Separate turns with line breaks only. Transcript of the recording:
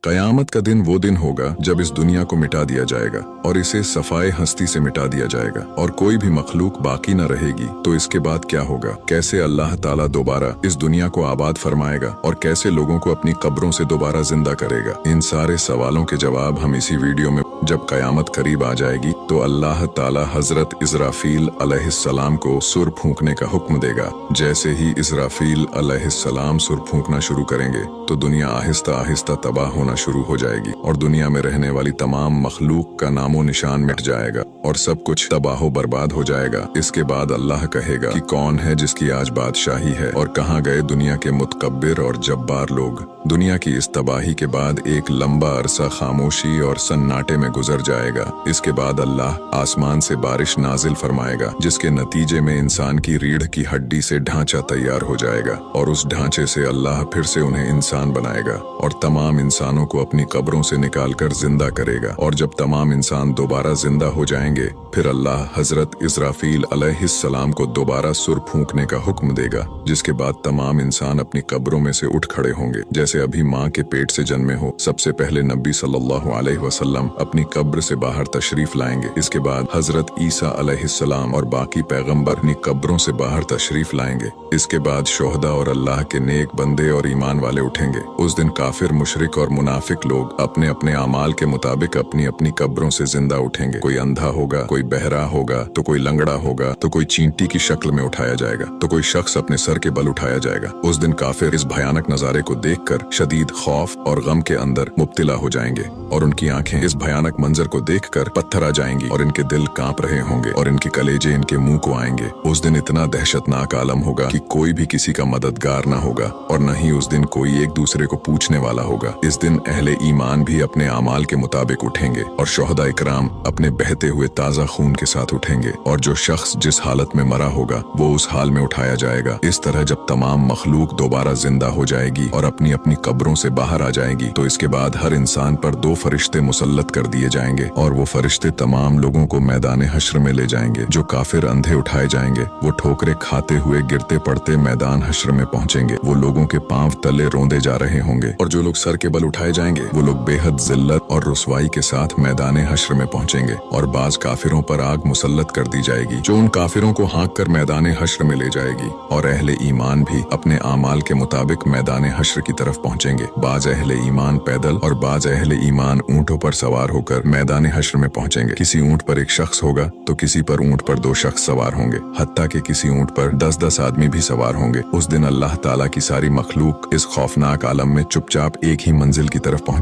कयामत का दिन वो दिन होगा जब इस दुनिया को मिटा दिया जाएगा और इसे सफाए हस्ती से मिटा दिया जाएगा और कोई भी मखलूक बाकी न रहेगी। तो इसके बाद क्या होगा, कैसे अल्लाह ताला दोबारा इस दुनिया को आबाद फरमाएगा और कैसे लोगों को अपनी कब्रों से दोबारा जिंदा करेगा, इन सारे सवालों के जवाब हम इसी वीडियो में। जब कयामत करीब आ जाएगी तो अल्लाह ताला हजरत इस्राफील अलैहिस्सलाम को सुर फूंकने का हुक्म देगा। जैसे ही इस्राफील अलैहिस्सलाम सुर फूंकना शुरू करेंगे तो दुनिया आहिस्ता आहिस्ता तबाह होना शुरू हो जाएगी और दुनिया में रहने वाली तमाम मखलूक का नामो निशान मिट जाएगा और सब कुछ तबाहो बर्बाद हो जाएगा। इसके बाद अल्लाह कहेगा कि कौन है जिसकी आज बादशाही है और कहाँ गए दुनिया के मुतकब्बिर और जब्बार लोग। दुनिया की इस तबाही के बाद एक लंबा अरसा खामोशी और सन्नाटे में गुजर जाएगा। इसके बाद अल्लाह आसमान से बारिश नाजिल फरमाएगा जिसके नतीजे में इंसान की रीढ़ की हड्डी से ढांचा तैयार हो जाएगा और उस ढांचे से अल्लाह फिर से उन्हें इंसान बनाएगा और तमाम इंसानों को अपनी कब्रों से निकालकर जिंदा करेगा। और जब तमाम इंसान दोबारा जिंदा हो जाएंगे फिर अल्लाह हजरत इस्राफील अलैहिस्सलाम को दोबारा सुर फूंकने का हुक्म देगा, जिसके बाद तमाम इंसान अपनी कब्रों में से उठ खड़े होंगे। जैसे अभी माँ के पेट से जन्मे हो, सबसे पहले नबी सल्लल्लाहु अलैहि वसल्लम अपनी कब्र से बाहर तशरीफ लाएंगे। इसके बाद हजरत ईसा अलैहिस्सलाम और बाकी पैगंबर अपनी कब्रों से बाहर तशरीफ लाएंगे। इसके बाद शोहदा और अल्लाह के नेक बंदे और ईमान वाले उठेंगे। उस दिन काफिर, मुशरिक और मुनाफिक लोग अपने अपने अमाल के मुताबिक अपनी अपनी कब्रों से जिंदा उठेंगे। कोई अंधा होगा, कोई बहरा होगा, तो कोई लंगड़ा होगा, तो कोई चींटी की शक्ल में उठाया जाएगा, तो कोई शख्स अपने सर के बल उठाया जाएगा। उस दिन काफिर इस भयानक नजारे को देखकर शदीद खौफ और गम के अंदर मुब्तिला हो जाएंगे और उनकी आंखें इस भयानक मंजर को देखकर पत्थर आ जाएंगी और इनके दिल कांप रहे होंगे और इनके कलेजे इनके मुंह को आएंगे। उस दिन इतना दहशतनाक आलम होगा कि कोई भी किसी का मददगार न होगा और न ही उस दिन कोई एक दूसरे को पूछने वाला होगा। इस दिन अहले ईमान भी अपने अमाल के मुताबिक उठेंगे और शोहदा इकराम अपने बहते हुए ताजा खून के साथ उठेंगे और जो शख्स जिस हालत में मरा होगा वो उस हाल में उठाया जाएगा। इस तरह जब तमाम मखलूक दोबारा जिंदा हो जाएगी और अपनी अपनी कब्रों से बाहर आ जाएगी तो इसके बाद हर इंसान पर 2 फरिश्ते मुसल्लत कर दिए जाएंगे और वो फरिश्ते तमाम लोगों को मैदान हश्र में ले जाएंगे। जो काफिर अंधे उठाए जाएंगे वो ठोकरे खाते हुए गिरते पड़ते मैदान हश्र में पहुंचेंगे। वो लोगों के पांव तले रोंदे जा रहे होंगे और जो लोग सर के बल उठाए जाएंगे वो लोग बेहद जिल्लत और रुसवाई के साथ मैदान हश्र में पहुंचेंगे और बाज काफिरों पर आग मुसल्लत कर दी जाएगी जो उन काफिरों को हाँक कर मैदान हश्र में ले जाएगी। और अहले ईमान भी अपने आमाल के मुताबिक मैदान हश्र की तरफ पहुंचेंगे। बाज अहले ईमान पैदल और बाज अहले ईमान ऊंटों पर सवार होकर मैदान हश्र में पहुंचेंगे। किसी ऊंट पर एक शख्स होगा तो किसी पर ऊंट पर 2 शख्स सवार होंगे, हत्ता कि किसी ऊंट पर 10-10 आदमी भी सवार होंगे। उस दिन अल्लाह ताला की सारी मखलूक इस खौफनाक आलम में चुपचाप एक ही मंजिल की तरफ पहुंच